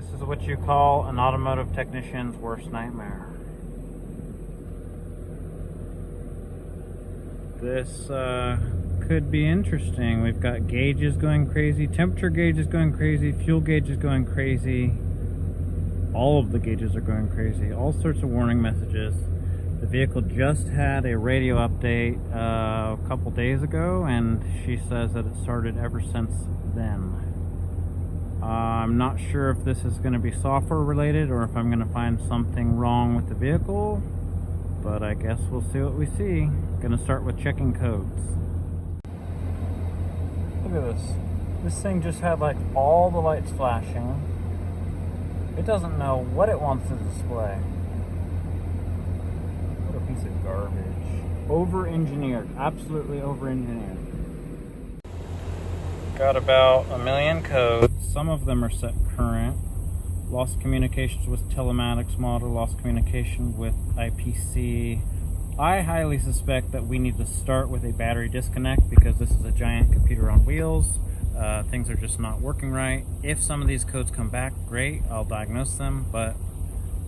This is what you call an automotive technician's worst nightmare. This could be interesting. We've got gauges going crazy, temperature gauge is going crazy, fuel gauge is going crazy. All of the gauges are going crazy. All sorts of warning messages. The vehicle just had a radio update a couple days ago, and she says that it started ever since then. I'm not sure if this is going to be software related or if I'm going to find something wrong with the vehicle, but I guess we'll see what we see. Going to start with checking codes. Look at this. This thing just had like all the lights flashing. It doesn't know what it wants to display. What a piece of garbage. Over-engineered. Absolutely over-engineered. Got about 1 million codes. Some of them are set current. Lost communications with telematics model, lost communication with IPC. I highly suspect that we need to start with a battery disconnect because this is a giant computer on wheels. Things are just not working right. If some of these codes come back, great, I'll diagnose them. But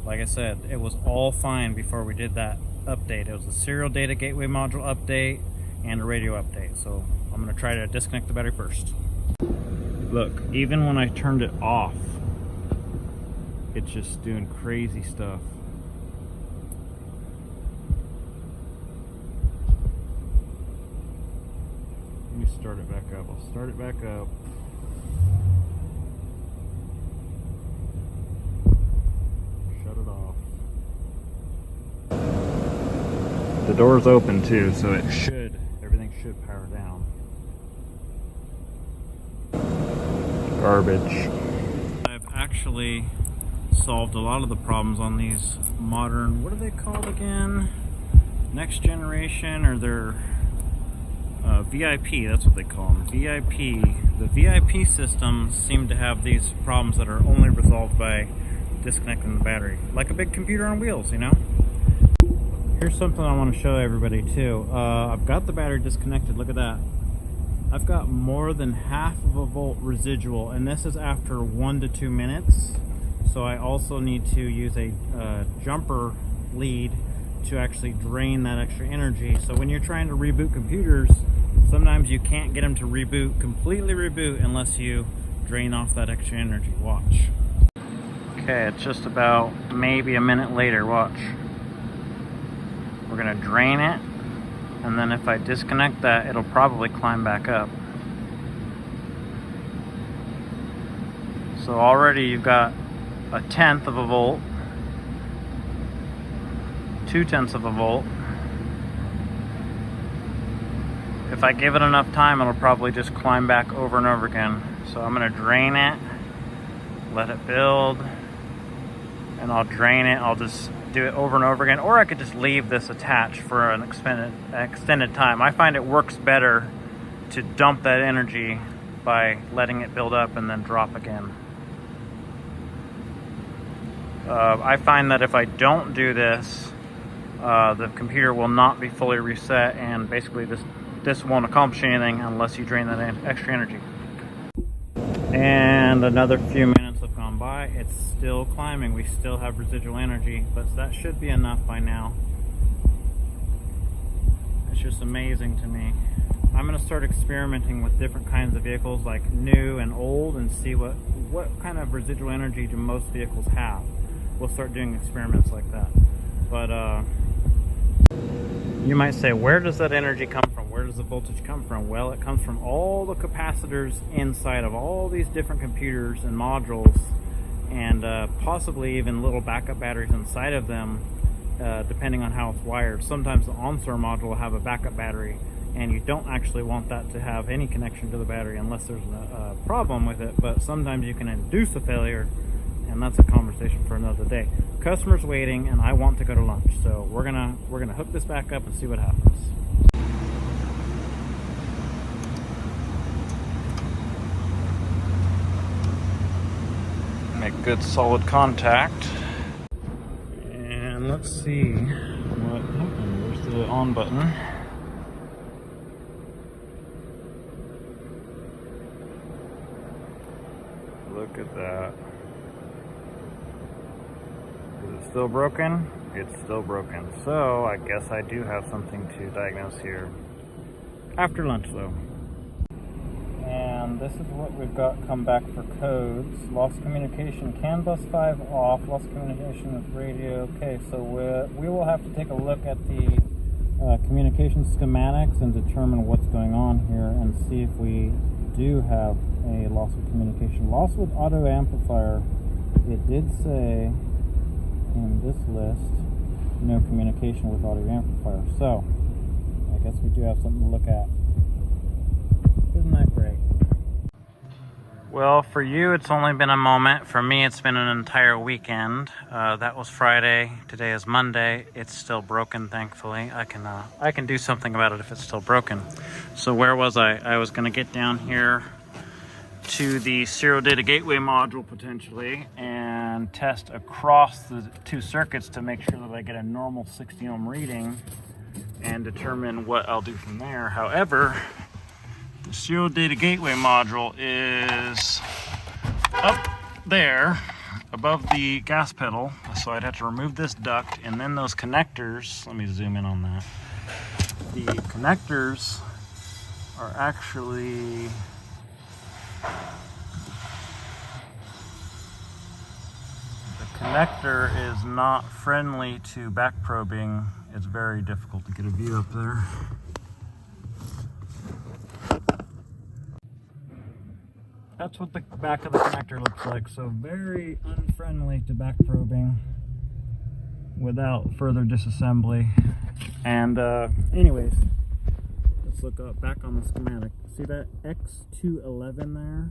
like I said, it was all fine before we did that update. It was a serial data gateway module update and a radio update. So I'm going to try to disconnect the battery first. Look, even when I turned it off, it's just doing crazy stuff. Let me start it back up. I'll start it back up. Shut it off. The door's open too, so everything should power down. Garbage. I've actually solved a lot of the problems on these modern, what are they called again? Next generation, or they're VIP, that's what they call them. VIP. The VIP systems seem to have these problems that are only resolved by disconnecting the battery. Like a big computer on wheels, you know? Here's something I want to show everybody too. I've got the battery disconnected, look at that. I've got more than half of a volt residual, and this is after 1 to 2 minutes. So I also need to use a jumper lead to actually drain that extra energy. So when you're trying to reboot computers, sometimes you can't get them to completely reboot unless you drain off that extra energy. Watch. Okay, it's just about maybe a minute later, watch. We're gonna drain it, and then if I disconnect that, it'll probably climb back up. So already you've got 1/10 of a volt, 2/10 of a volt. If I give it enough time, it'll probably just climb back over and over again. So I'm gonna drain it, let it build, and I'll drain it. I'll just do it over and over again, or I could just leave this attached for an extended time. I find it works better to dump that energy by letting it build up and then drop again. I find that if I don't do this, the computer will not be fully reset, and basically this won't accomplish anything unless you drain that extra energy. And another few minutes have gone by. It's still climbing. We still have residual energy, but that should be enough by now. It's just amazing to me. I'm going to start experimenting with different kinds of vehicles, like new and old, and see what kind of residual energy do most vehicles have. We'll start doing experiments like that. But you might say, where does that energy come from? Where does the voltage come from? Well, it comes from all the capacitors inside of all these different computers and modules, and possibly even little backup batteries inside of them, depending on how it's wired. Sometimes the OnStar module will have a backup battery, and you don't actually want that to have any connection to the battery unless there's a problem with it. But sometimes you can induce a failure, and that's a conversation for another day. Customer's waiting, and I want to go to lunch, so we're gonna hook this back up and see what happens. Make good solid contact, and let's see what happened. Where's the on button? Look at that. still broken? It's still broken. So I guess I do have something to diagnose here. After lunch though. And this is what we've got come back for codes. Lost communication, CAN bus 5 off, lost communication with radio. Okay, so we will have to take a look at the communication schematics and determine what's going on here and see if we do have a loss of communication. Loss with auto amplifier, it did say in this list, no communication with audio amplifier. So, I guess we do have something to look at. Isn't that great? Well, for you, it's only been a moment. For me, it's been an entire weekend. That was Friday. Today is Monday. It's still broken, thankfully. I can do something about it if it's still broken. So where was I? I was going to get down here to the serial data gateway module potentially and test across the two circuits to make sure that I get a normal 60 ohm reading and determine what I'll do from there. However, the serial data gateway module is up there above the gas pedal, so I'd have to remove this duct and then those connectors. Let me zoom in on that. The connectors are actually connector is not friendly to back probing. It's very difficult to get a view up there. That's what the back of the connector looks like. So very unfriendly to back probing without further disassembly. And anyways, let's look up back on the schematic. See that X211 there?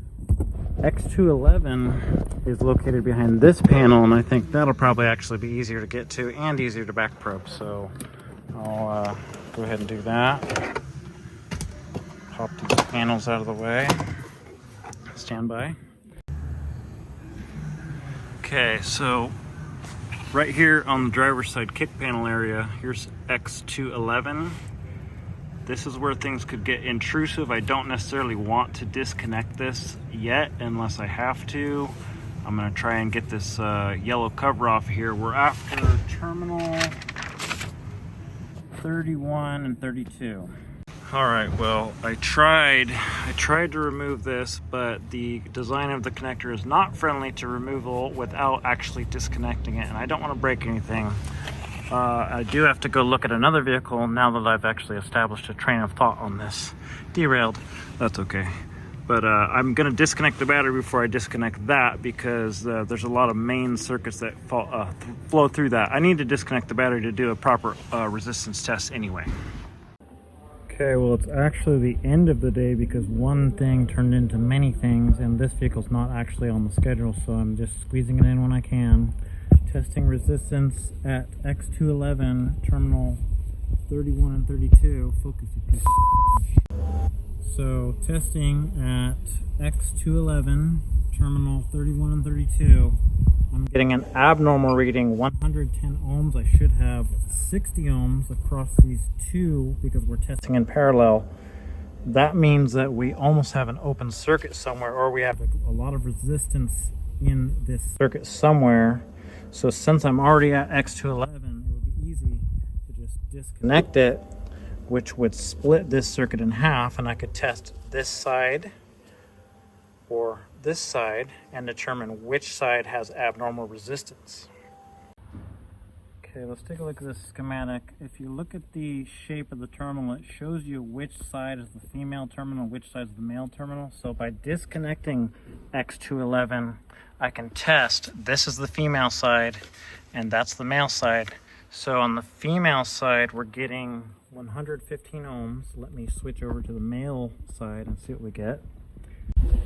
X211 is located behind this panel, and I think that'll probably actually be easier to get to and easier to back probe. So I'll go ahead and do that. Pop these panels out of the way. Stand by. Okay, so right here on the driver's side kick panel area, here's X211. This is where things could get intrusive. I don't necessarily want to disconnect this yet unless I have to. I'm gonna try and get this yellow cover off here. We're after terminal 31 and 32. All right, well, I tried to remove this, but the design of the connector is not friendly to removal without actually disconnecting it, and I don't want to break anything. I do have to go look at another vehicle now that I've actually established a train of thought on this. Derailed, that's okay. But I'm gonna disconnect the battery before I disconnect that because there's a lot of main circuits that flow through that. I need to disconnect the battery to do a proper resistance test anyway. Okay, well, it's actually the end of the day because one thing turned into many things, and this vehicle's not actually on the schedule, so I'm just squeezing it in when I can. Testing resistance at X211, terminal 31 and 32. Focus, you piece of. So, testing at X211, terminal 31 and 32. I'm getting an abnormal reading, 110 ohms. I should have 60 ohms across these two because we're testing in parallel. That means that we almost have an open circuit somewhere, or we have a lot of resistance in this circuit somewhere. So since I'm already at X211, it would be easy to just disconnect it, which would split this circuit in half, and I could test this side or this side and determine which side has abnormal resistance. Okay, let's take a look at this schematic. If you look at the shape of the terminal, it shows you which side is the female terminal and which side is the male terminal. So by disconnecting X211, I can test this is the female side and that's the male side. So on the female side, we're getting 115 ohms. Let me switch over to the male side and see what we get.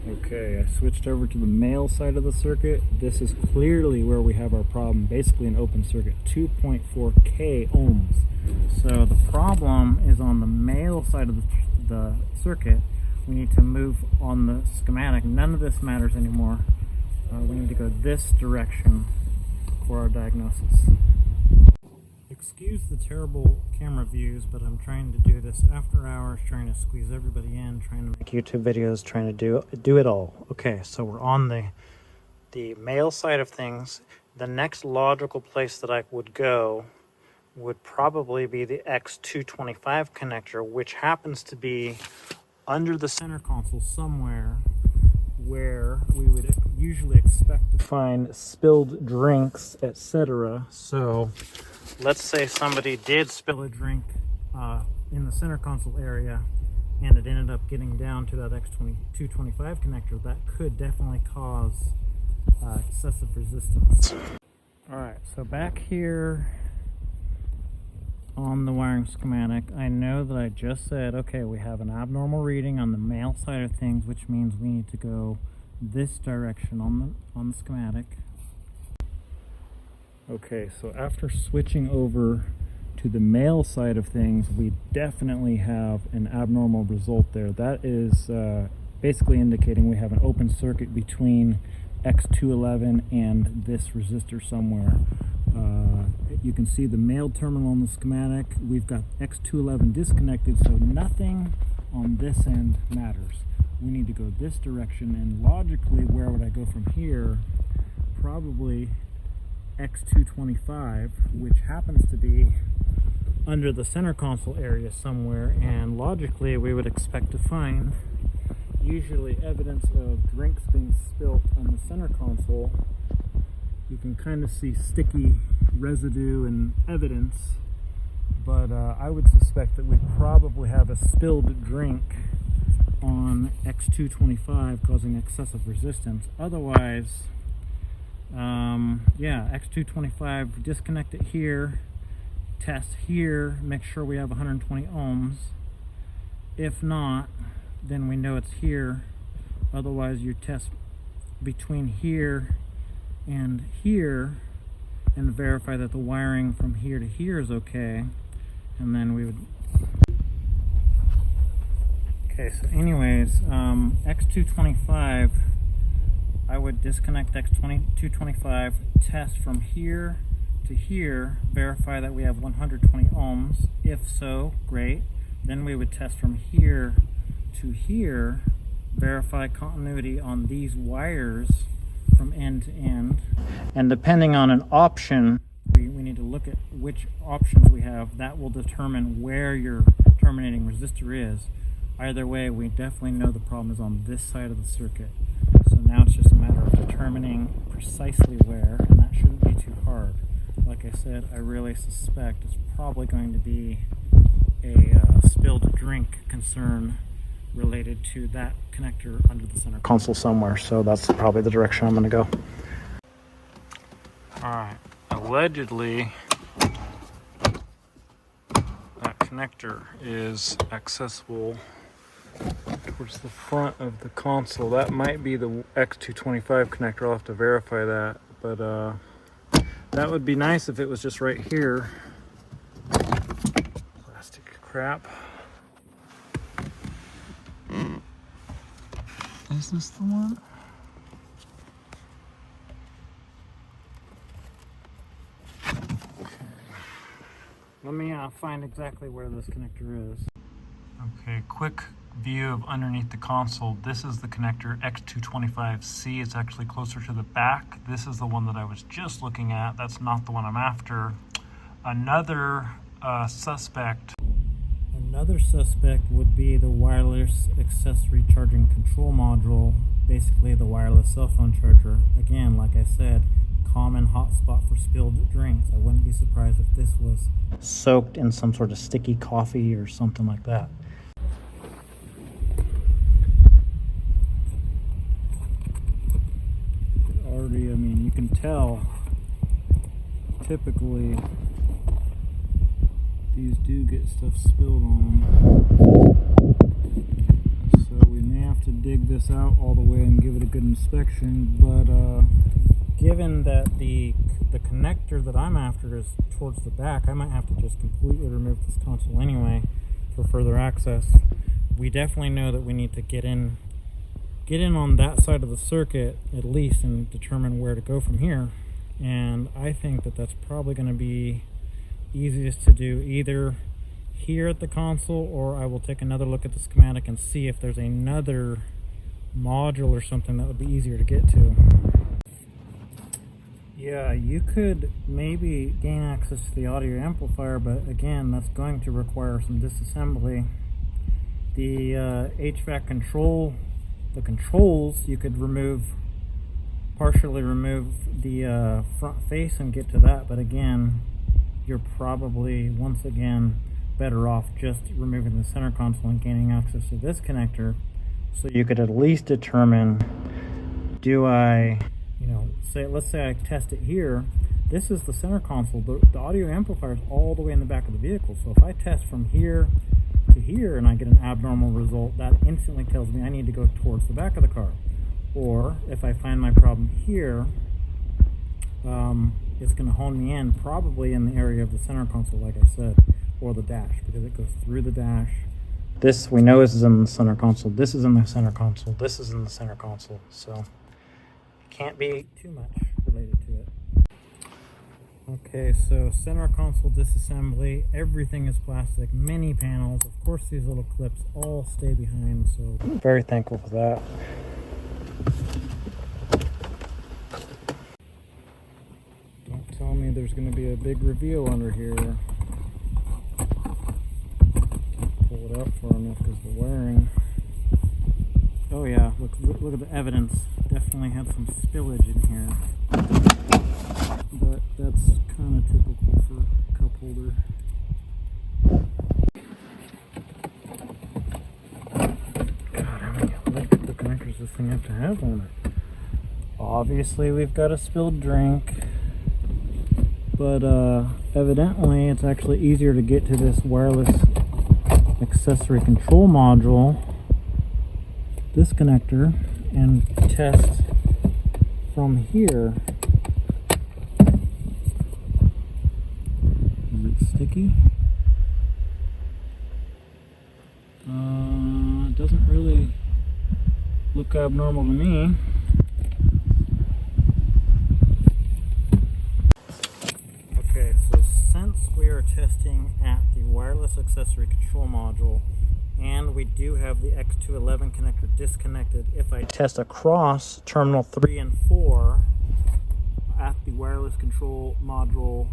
Okay, I switched over to the male side of the circuit. This is clearly where we have our problem, basically an open circuit, 2.4K ohms. So the problem is on the male side of the circuit. We need to move on the schematic. None of this matters anymore. We need to go this direction for our diagnosis. Excuse the terrible camera views, but I'm trying to do this after hours, trying to squeeze everybody in, trying to make YouTube videos, trying to do it all. Okay, so we're on the male side of things. the next logical place that I would go would probably be the X225 connector, which happens to be under the center console somewhere, where we would usually expect to find spilled drinks, etc. So let's say somebody did spill a drink in the center console area and it ended up getting down to that X225 connector. That could definitely cause excessive resistance. Alright, so back here on the wiring schematic, I know that I just said, okay, we have an abnormal reading on the male side of things, which means we need to go this direction on the schematic. Okay, so after switching over to the male side of things, we definitely have an abnormal result there. That is basically indicating we have an open circuit between X211 and this resistor somewhere. You can see the male terminal on the schematic. We've got X211 disconnected, so nothing on this end matters. We need to go this direction, and logically, where would I go from here? Probably X225, which happens to be under the center console area somewhere, and logically we would expect to find usually evidence of drinks being spilt on the center console. You can kind of see sticky residue and evidence, but I would suspect that we probably have a spilled drink on X225 causing excessive resistance. Otherwise, yeah, X225, disconnect it here, test here, make sure we have 120 ohms. If not, then we know it's here. Otherwise, you test between here and verify that the wiring from here to here is okay, and then we would. Okay, so anyways, X225, I would disconnect X225, test from here to here, verify that we have 120 ohms. If so, great. Then we would test from here to here, verify continuity on these wires from end to end. And depending on an option, we need to look at which options we have. That will determine where your terminating resistor is. Either way, we definitely know the problem is on this side of the circuit. So now it's just a matter of determining precisely where, and that shouldn't be too hard. Like I said, I really suspect it's probably going to be a spilled drink concern related to that connector under the center console somewhere. So that's probably the direction I'm going to go. Alright, allegedly that connector is accessible towards the front of the console. That might be the X225 connector. I'll have to verify that, but that would be nice if it was just right here. Plastic crap. Is this the one? Okay. Let me find exactly where this connector is. Okay, quick view of underneath the console. This is the connector X225C. It's actually closer to the back. This is the one that I was just looking at. That's not the one I'm after. Another suspect would be the wireless accessory charging control module, basically the wireless cell phone charger. Again, like I said, common hotspot for spilled drinks. I wouldn't be surprised if this was soaked in some sort of sticky coffee or something like that. Already, I mean, you can tell typically these do get stuff spilled on them. So we may have to dig this out all the way and give it a good inspection, but given that the connector that I'm after is towards the back, I might have to just completely remove this console anyway for further access. We definitely know that we need to get in on that side of the circuit at least and determine where to go from here. And I think that that's probably going to be easiest to do either here at the console, or I will take another look at the schematic and see if there's another module or something that would be easier to get to. Yeah, you could maybe gain access to the audio amplifier, but again, that's going to require some disassembly. The HVAC control, the controls, you could partially remove the front face and get to that, but again, you're probably, once again, better off just removing the center console and gaining access to this connector, so you could at least determine, do I, let's say I test it here. This is the center console. The audio amplifier is all the way in the back of the vehicle. So if I test from here to here and I get an abnormal result, that instantly tells me I need to go towards the back of the car. Or if I find my problem here, it's going to hone me in probably in the area of the center console, like I said, or the dash, because it goes through the dash. This we know is in the center console. This is in the center console. This is in the center console. So can't be too much related to it. Okay, so center console disassembly, everything is plastic, mini panels, of course these little clips all stay behind, so very thankful for that. Don't tell me there's going to be a big reveal under here. Can't pull it out far enough because the wiring. Oh yeah, look at the evidence. Definitely had some spillage in here. But that's kind of typical for a cup holder. God, how many electrical connectors does this thing have to have on it? Obviously we've got a spilled drink. But evidently it's actually easier to get to this wireless accessory control module, this connector, and test from here. Is it sticky? It doesn't really look abnormal to me. Okay, so since we are testing at the wireless accessory control module, and we do have the X211 connector disconnected, if I test across terminal 3 and 4 at the wireless control module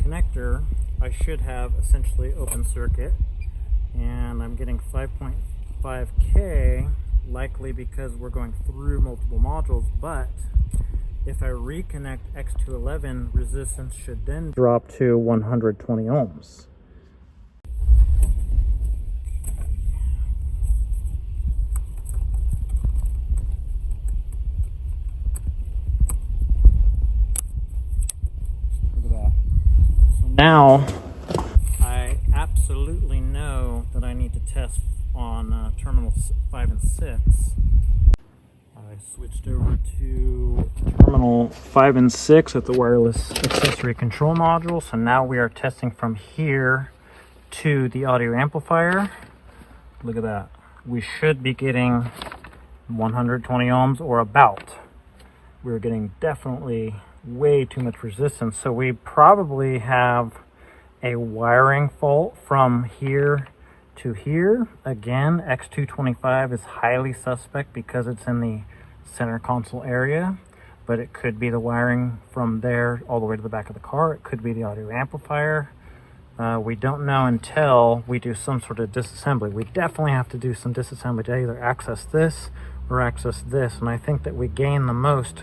connector, I should have essentially open circuit, and I'm getting 5.5K, likely because we're going through multiple modules. But if I reconnect X211, resistance should then drop to 120 ohms. Now, I absolutely know that I need to test on terminals 5 and 6. I switched over to terminal 5 and 6 at the wireless accessory control module. So now we are testing from here to the audio amplifier. Look at that. We should be getting 120 ohms or about. We're getting definitely way too much resistance, so we probably have a wiring fault from here to here. Again, X225 is highly suspect because it's in the center console area, but it could be the wiring from there all the way to the back of the car. It could be the audio amplifier. We don't know until we do some sort of disassembly. We definitely have to do some disassembly to either access this or access this, and I think that we gain the most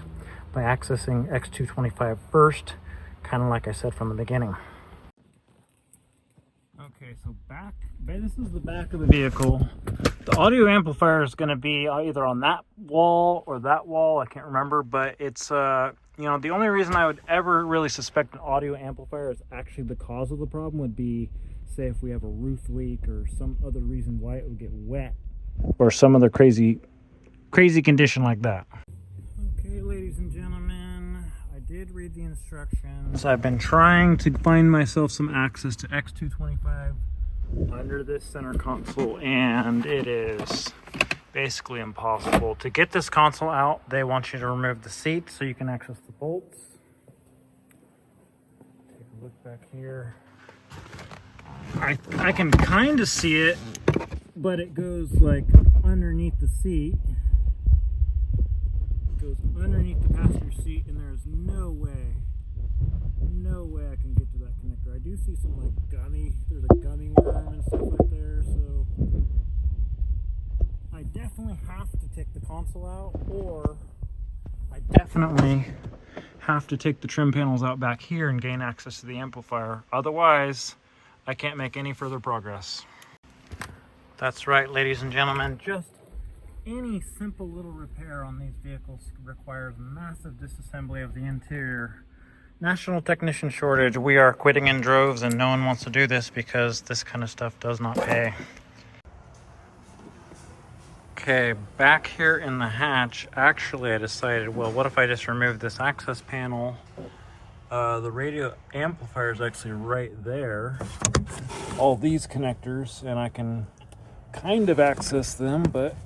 by accessing X225 first, kind of like I said from the beginning. Okay, so this is the back of the vehicle. The audio amplifier is going to be either on that wall or that wall, I can't remember, but it's, the only reason I would ever really suspect an audio amplifier is actually the cause of the problem would be, say, if we have a roof leak or some other reason why it would get wet, or some other crazy condition like that. Okay, ladies and gentlemen, I did read the instructions. I've been trying to find myself some access to X225 under this center console, and it is basically impossible. To get this console out, they want you to remove the seat so you can access the bolts. Take a look back here. I can kind of see it, but it goes like underneath the seat. Goes underneath the passenger seat, and there's no way no way I can get to that connector. I do see some like there's a gummy worm and stuff right there, so I definitely have to take the console out, or I definitely have to take the trim panels out back here and gain access to the amplifier. Otherwise, I can't make any further progress. That's right, ladies and gentlemen. Just any simple little repair on these vehicles requires massive disassembly of the interior. National technician shortage. We are quitting in droves, and no one wants to do this because this kind of stuff does not pay. Okay, back here in the hatch, actually I decided, well, what if I just remove this access panel? The radio amplifier is actually right there. All these connectors, and I can kind of access them, but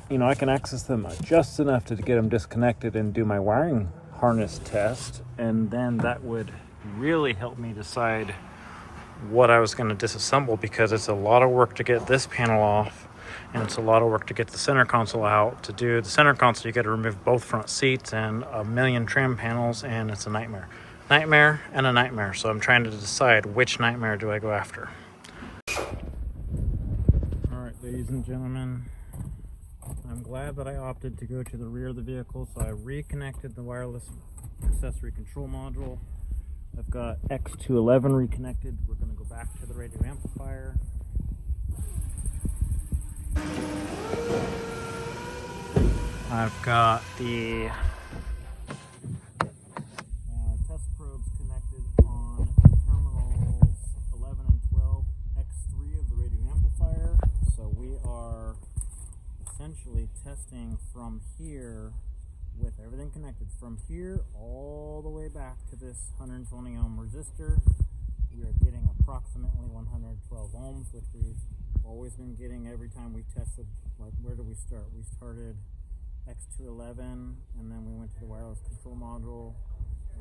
you know, I can access them just enough to get them disconnected and do my wiring harness test, and then that would really help me decide what I was going to disassemble, because it's a lot of work to get this panel off, and it's a lot of work to get the center console out. To do the center console, you got to remove both front seats and a million trim panels, and it's a nightmare. Nightmare and a nightmare. So I'm trying to decide which nightmare do I go after. Alright, ladies and gentlemen, I'm glad that I opted to go to the rear of the vehicle, so I reconnected the wireless accessory control module. I've got X211 reconnected. We're going to go back to the radio amplifier. I've got the test probes connected on terminals 11 and 12, X3 of the radio amplifier. So we are essentially testing from here with everything connected, from here all the way back to this 120 ohm resistor. We are getting approximately 112 ohms, which we've always been getting every time we tested. Like, where did we start? We started X211, and then we went to the wireless control module,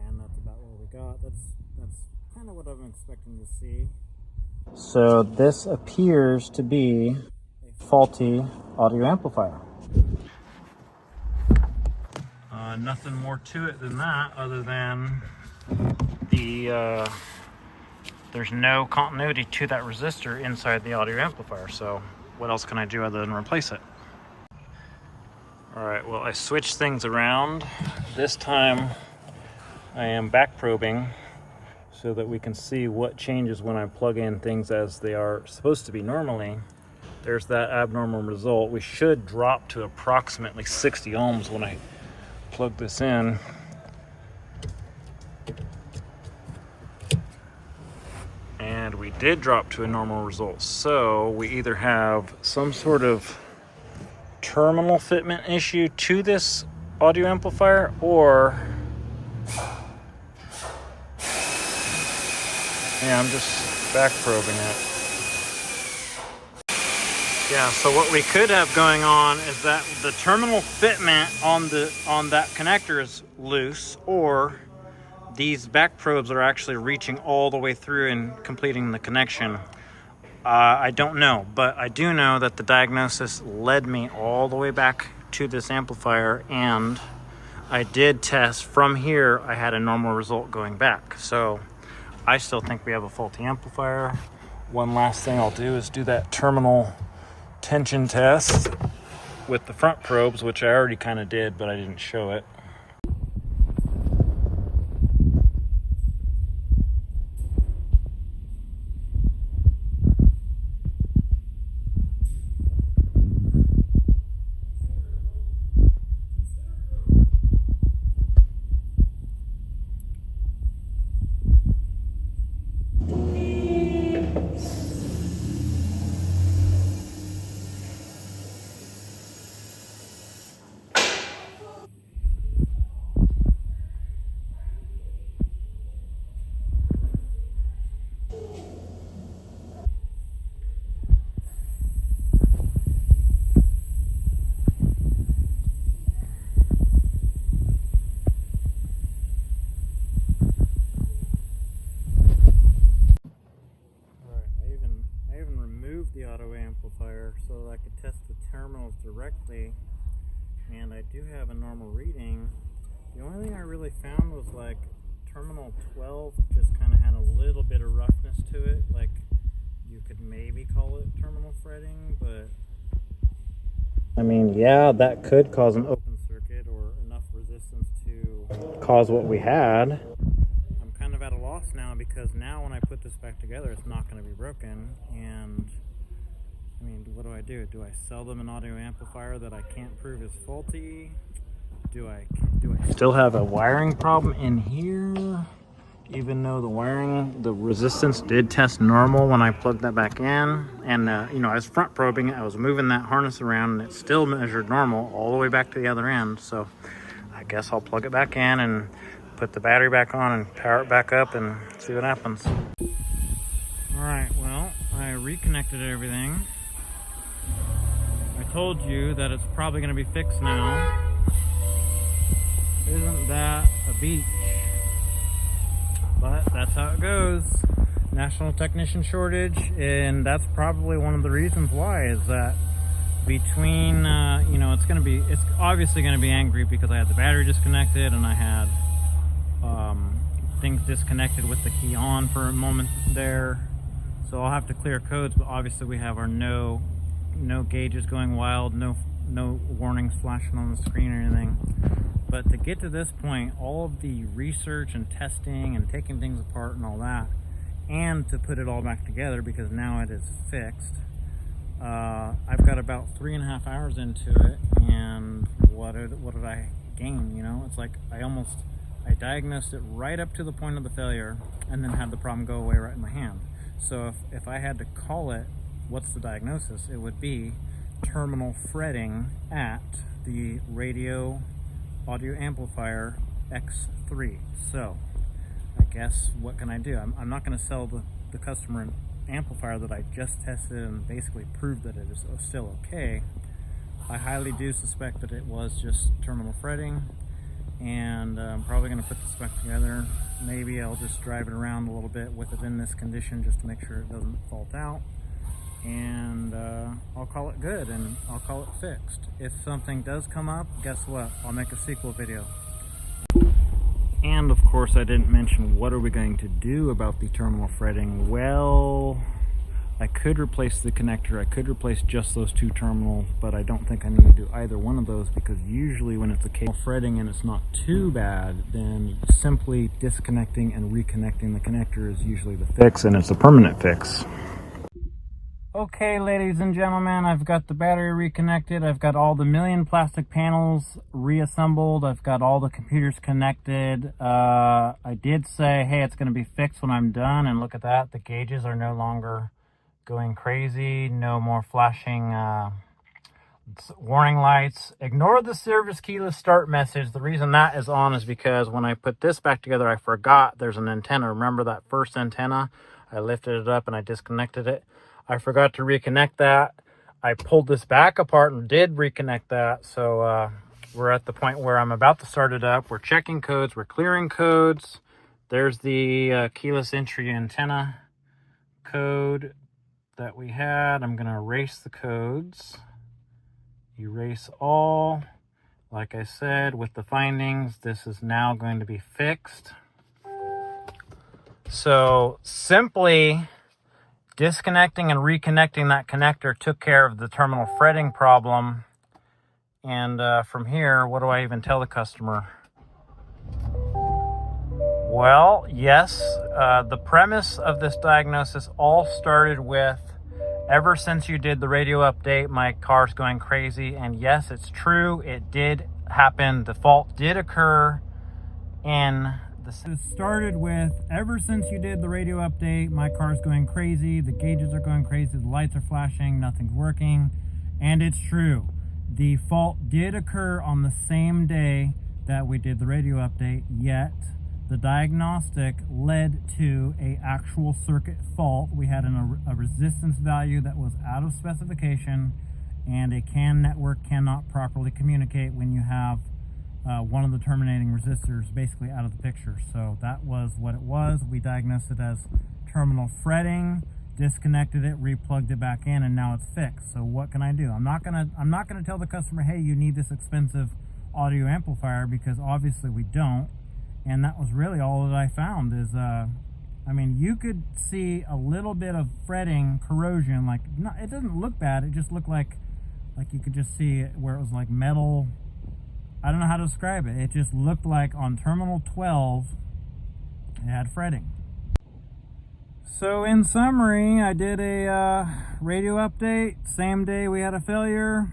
and that's about what we got. That's kind of what I'm expecting to see. So this appears to be a faulty audio amplifier. Nothing more to it than that, other than there's no continuity to that resistor inside the audio amplifier. So what else can I do other than replace it? All right, well, I switched things around. This time I am back probing so that we can see what changes when I plug in things as they are supposed to be normally. There's that abnormal result. We should drop to approximately 60 ohms when I plug this in. And we did drop to a normal result. So we either have some sort of terminal fitment issue to this audio amplifier, or yeah, I'm just back probing it. Yeah, so what we could have going on is that the terminal fitment on that connector is loose, or these back probes are actually reaching all the way through and completing the connection. I don't know, but I do know that the diagnosis led me all the way back to this amplifier, and I did test from here. I had a normal result going back. So I still think we have a faulty amplifier. One last thing I'll do is do that terminal tension test with the front probes, which I already kind of did, but I didn't show it. The auto amplifier so that I could test the terminals directly, and I do have a normal reading. The only thing I really found was like terminal 12 just kind of had a little bit of roughness to it. Like, you could maybe call it terminal fretting, but I mean, yeah, that could cause an open circuit or enough resistance to cause what we had. I'm kind of at a loss now, because now when I put this back together, it's not going to be broken. And I mean, what do? Do I sell them an audio amplifier that I can't prove is faulty? Do I still have a wiring problem in here? Even though the resistance did test normal when I plugged that back in. And, you know, I was front probing it. I was moving that harness around, and it still measured normal all the way back to the other end. So I guess I'll plug it back in and put the battery back on and power it back up and see what happens. All right, well, I reconnected everything. I told you that it's probably going to be fixed now. Isn't that a beach? But that's how it goes. National technician shortage, and that's probably one of the reasons why, is that between, you know, it's obviously going to be angry because I had the battery disconnected and I had things disconnected with the key on for a moment there. So I'll have to clear codes, but obviously we have our no gauges going wild, no warnings flashing on the screen or anything. But to get to this point, all of the research and testing and taking things apart and all that, and to put it all back together because now it is fixed, I've got about 3.5 hours into it, and what did I gain? You know, it's like I diagnosed it right up to the point of the failure, and then had the problem go away right in my hand. So if I had to call it, what's the diagnosis? It would be terminal fretting at the radio audio amplifier X3. So I guess what can I do? I'm not going to sell the customer an amplifier that I just tested and basically proved that it is still okay. I highly do suspect that it was just terminal fretting, and I'm probably going to put this back together. Maybe I'll just drive it around a little bit with it in this condition just to make sure it doesn't fault out, and I'll call it good, and I'll call it fixed. If something does come up, guess what? I'll make a sequel video. And of course, I didn't mention, what are we going to do about the terminal fretting? Well, I could replace the connector. I could replace just those two terminals, but I don't think I need to do either one of those, because usually when it's a cable fretting and it's not too bad, then simply disconnecting and reconnecting the connector is usually the fix, and it's a permanent fix. Okay, ladies and gentlemen, I've got the battery reconnected. I've got all the million plastic panels reassembled. I've got all the computers connected. I did say, hey, it's going to be fixed when I'm done, and look at that. The gauges are no longer going crazy. No more flashing warning lights. Ignore the service keyless start message. The reason that is on is because when I put this back together, I forgot there's an antenna. Remember that first antenna? I lifted it up and I disconnected it. I forgot to reconnect that. I pulled this back apart and did reconnect that. So we're at the point where I'm about to start it up. We're checking codes. We're clearing codes. There's the keyless entry antenna code that we had. I'm going to erase the codes. Erase all. Like I said, with the findings, this is now going to be fixed. So simply disconnecting and reconnecting that connector took care of the terminal fretting problem. And from here, what do I even tell the customer? Well, yes, the premise of this diagnosis all started with, ever since you did the radio update, my car's going crazy. And yes, it's true, it did happen. The fault did occur in it started with, ever since you did the radio update, my car's going crazy, the gauges are going crazy, the lights are flashing, nothing's working. And it's true. The fault did occur on the same day that we did the radio update, yet the diagnostic led to a actual circuit fault. We had a resistance value that was out of specification, and a CAN network cannot properly communicate when you have one of the terminating resistors basically out of the picture. So that was what it was. We diagnosed it as terminal fretting, disconnected it, replugged it back in, and now it's fixed. So what can I do? I'm not gonna tell the customer, hey, you need this expensive audio amplifier, because obviously we don't. And that was really all that I found. Is I mean, you could see a little bit of fretting, corrosion. Like, not, it doesn't look bad. It just looked like you could just see it where it was like metal. I don't know how to describe it. It just looked like on terminal 12, it had fretting. So in summary, I did a radio update. Same day we had a failure.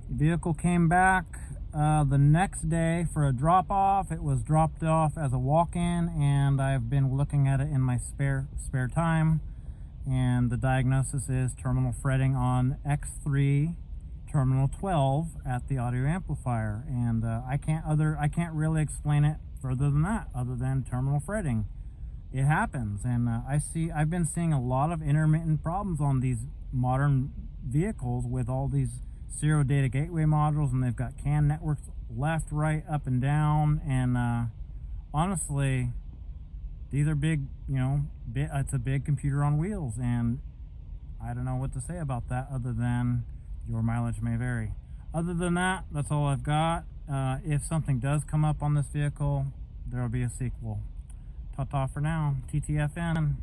Vehicle came back the next day for a drop-off. It was dropped off as a walk-in, and I've been looking at it in my spare time. And the diagnosis is terminal fretting on X3 terminal 12 at the audio amplifier. And I can't really explain it further than that, other than terminal fretting. It happens, and I've been seeing a lot of intermittent problems on these modern vehicles with all these serial data gateway modules, and they've got CAN networks left, right, up, and down. And honestly, these are big, it's a big computer on wheels, and I don't know what to say about that other than your mileage may vary. Other than that, that's all I've got. If something does come up on this vehicle, there will be a sequel. Ta-ta for now. TTFN.